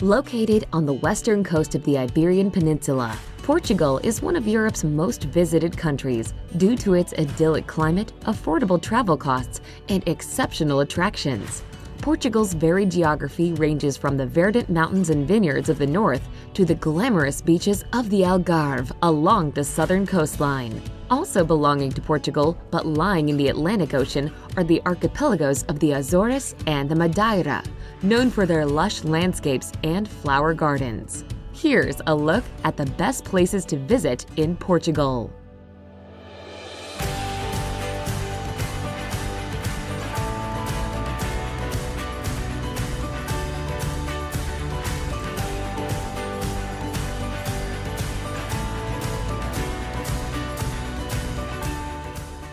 Located on the western coast of the Iberian Peninsula, Portugal is one of Europe's most visited countries due to its idyllic climate, affordable travel costs, and exceptional attractions. Portugal's varied geography ranges from the verdant mountains and vineyards of the north to the glamorous beaches of the Algarve along the southern coastline. Also belonging to Portugal, but lying in the Atlantic Ocean, are the archipelagos of the Azores and the Madeira, known for their lush landscapes and flower gardens. Here's a look at the best places to visit in Portugal.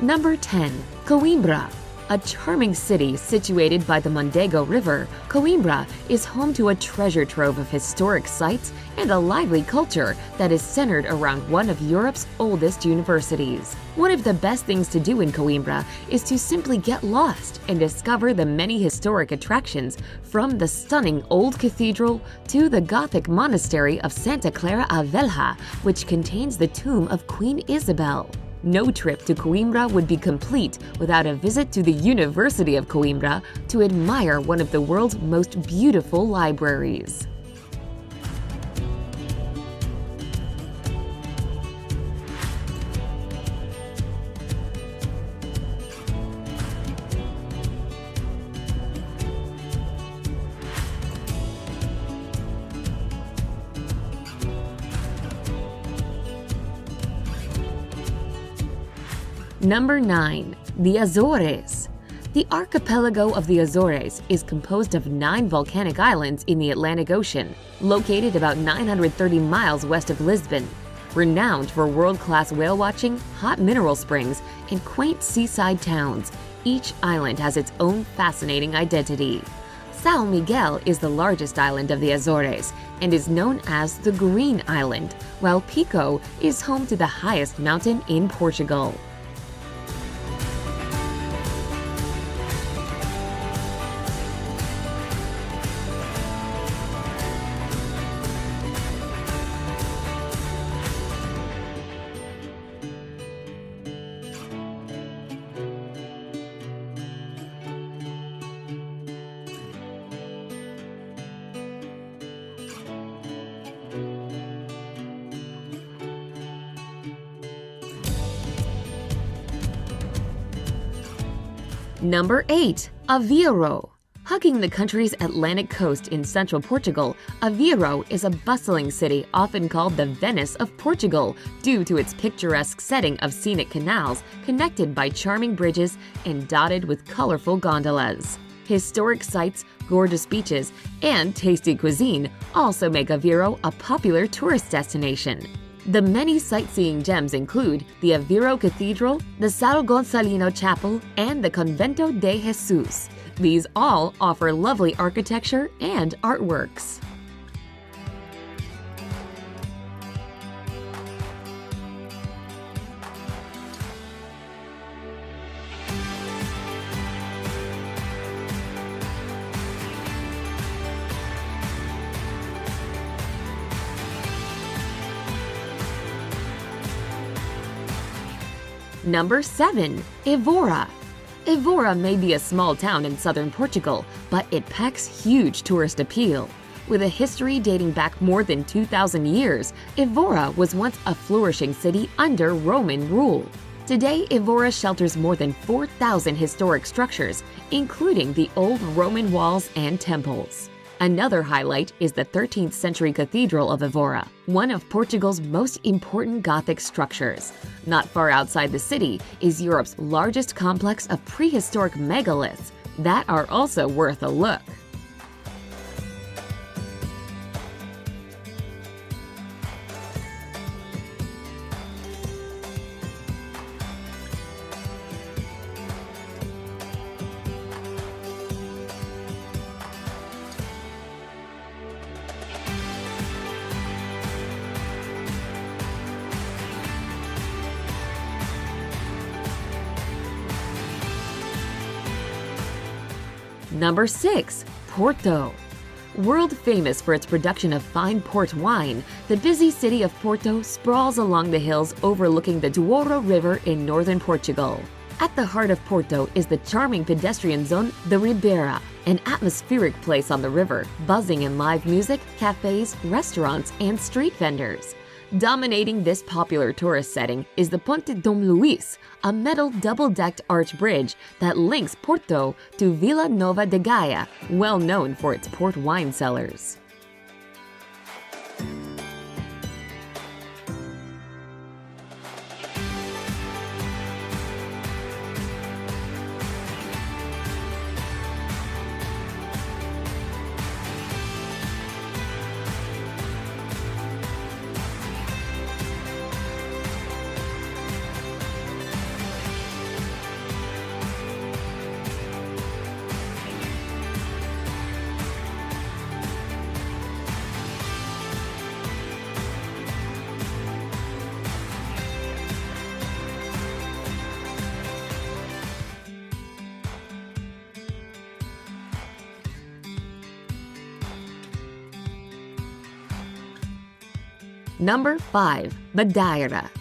Number 10. Coimbra. A charming city situated by the Mondego River, Coimbra is home to a treasure trove of historic sites and a lively culture that is centered around one of Europe's oldest universities. One of the best things to do in Coimbra is to simply get lost and discover the many historic attractions, from the stunning old cathedral to the Gothic monastery of Santa Clara a Velha, which contains the tomb of Queen Isabel. No trip to Coimbra would be complete without a visit to the University of Coimbra to admire one of the world's most beautiful libraries. Number 9. The Azores. The archipelago of the Azores is composed of 9 volcanic islands in the Atlantic Ocean, located about 930 miles west of Lisbon. Renowned for world-class whale watching, hot mineral springs, and quaint seaside towns, each island has its own fascinating identity. São Miguel is the largest island of the Azores and is known as the Green Island, while Pico is home to the highest mountain in Portugal. Number 8. Aveiro. Hugging the country's Atlantic coast in central Portugal, Aveiro is a bustling city often called the Venice of Portugal due to its picturesque setting of scenic canals connected by charming bridges and dotted with colorful gondolas. Historic sites, gorgeous beaches, and tasty cuisine also make Aveiro a popular tourist destination. The many sightseeing gems include the Aveiro Cathedral, the São Gonçalino Chapel, and the Convento de Jesus. These all offer lovely architecture and artworks. Number 7. Évora. Évora may be a small town in southern Portugal, but it packs huge tourist appeal. With a history dating back more than 2,000 years, Évora was once a flourishing city under Roman rule. Today, Évora shelters more than 4,000 historic structures, including the old Roman walls and temples. Another highlight is the 13th century Cathedral of Évora, one of Portugal's most important Gothic structures. Not far outside the city is Europe's largest complex of prehistoric megaliths that are also worth a look. Number 6. Porto. World famous for its production of fine port wine, the busy city of Porto sprawls along the hills overlooking the Douro River in northern Portugal. At the heart of Porto is the charming pedestrian zone, the Ribeira, an atmospheric place on the river, buzzing in live music, cafes, restaurants, and street vendors. Dominating this popular tourist setting is the Ponte Dom Luís, a metal double-decked arch bridge that links Porto to Vila Nova de Gaia, well known for its port wine cellars. Number 5. Madeira.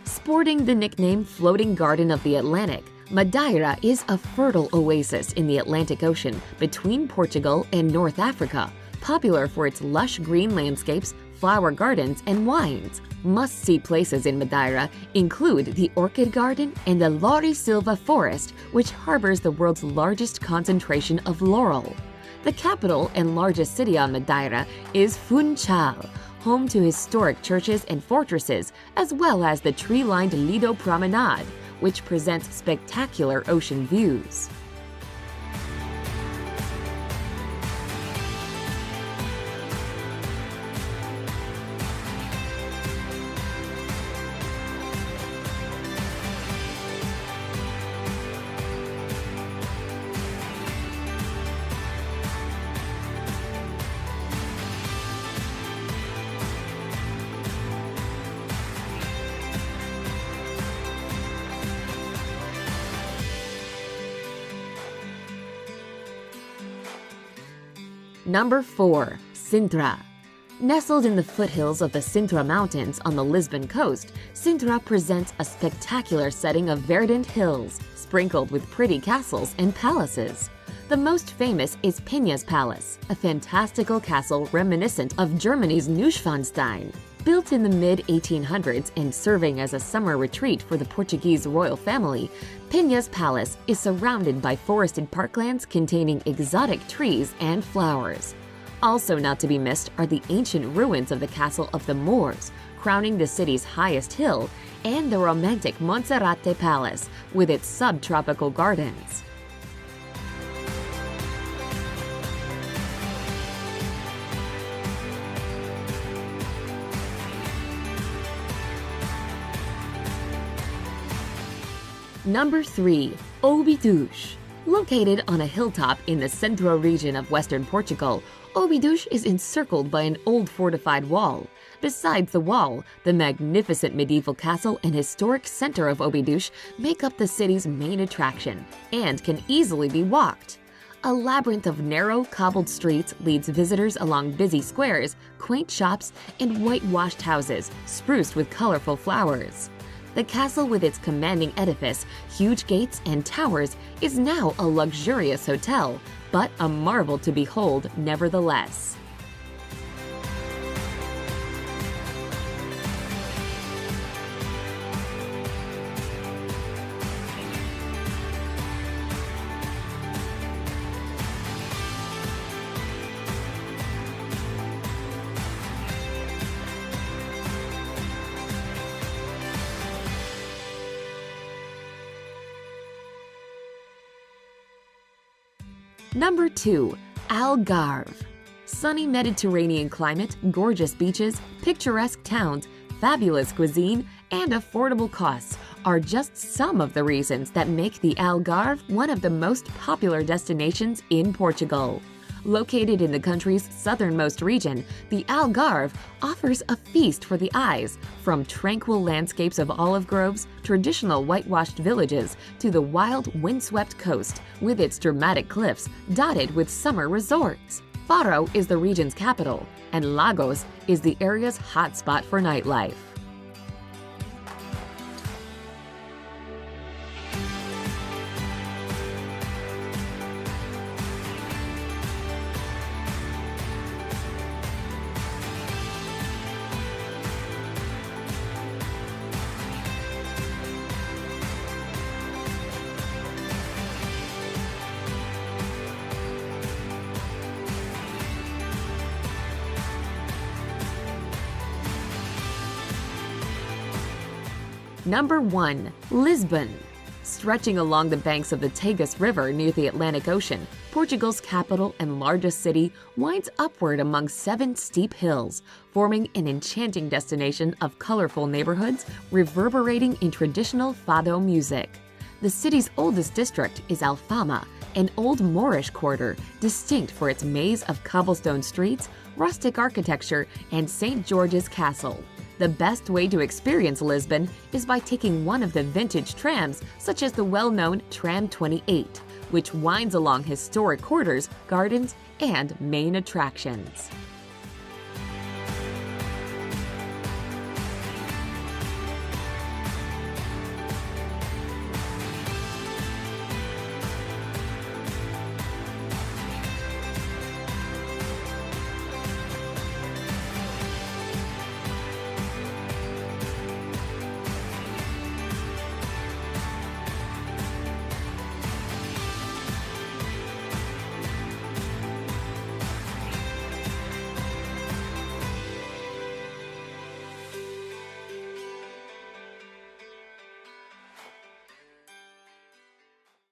Sporting the nickname Floating Garden of the Atlantic, Madeira is a fertile oasis in the Atlantic Ocean between Portugal and North Africa, popular for its lush green landscapes, flower gardens, and wines. Must-see places in Madeira include the Orchid Garden and the Lauri Silva Forest, which harbors the world's largest concentration of laurel. The capital and largest city on Madeira is Funchal, home to historic churches and fortresses, as well as the tree-lined Lido Promenade, which presents spectacular ocean views. Number 4. Sintra. Nestled in the foothills of the Sintra Mountains on the Lisbon coast, Sintra presents a spectacular setting of verdant hills, sprinkled with pretty castles and palaces. The most famous is Penha's Palace, a fantastical castle reminiscent of Germany's Neuschwanstein. Built in the mid-1800s and serving as a summer retreat for the Portuguese royal family, Penha's Palace is surrounded by forested parklands containing exotic trees and flowers. Also not to be missed are the ancient ruins of the Castle of the Moors, crowning the city's highest hill, and the romantic Monserrate Palace with its subtropical gardens. Number 3. Óbidos. Located on a hilltop in the Centro region of western Portugal, Óbidos is encircled by an old fortified wall. Besides the wall, the magnificent medieval castle and historic center of Óbidos make up the city's main attraction and can easily be walked. A labyrinth of narrow, cobbled streets leads visitors along busy squares, quaint shops, and whitewashed houses spruced with colorful flowers. The castle with its commanding edifice, huge gates, and towers is now a luxurious hotel, but a marvel to behold nevertheless. Number 2. Algarve. Sunny Mediterranean climate, gorgeous beaches, picturesque towns, fabulous cuisine, and affordable costs are just some of the reasons that make the Algarve one of the most popular destinations in Portugal. Located in the country's southernmost region, the Algarve offers a feast for the eyes, from tranquil landscapes of olive groves, traditional whitewashed villages, to the wild, windswept coast with its dramatic cliffs dotted with summer resorts. Faro is the region's capital, and Lagos is the area's hotspot for nightlife. Number 1. Lisbon. Stretching along the banks of the Tagus River near the Atlantic Ocean, Portugal's capital and largest city winds upward among 7 steep hills, forming an enchanting destination of colorful neighborhoods reverberating in traditional fado music. The city's oldest district is Alfama, an old Moorish quarter distinct for its maze of cobblestone streets, rustic architecture, and St. George's Castle. The best way to experience Lisbon is by taking one of the vintage trams, such as the well-known Tram 28, which winds along historic quarters, gardens, and main attractions.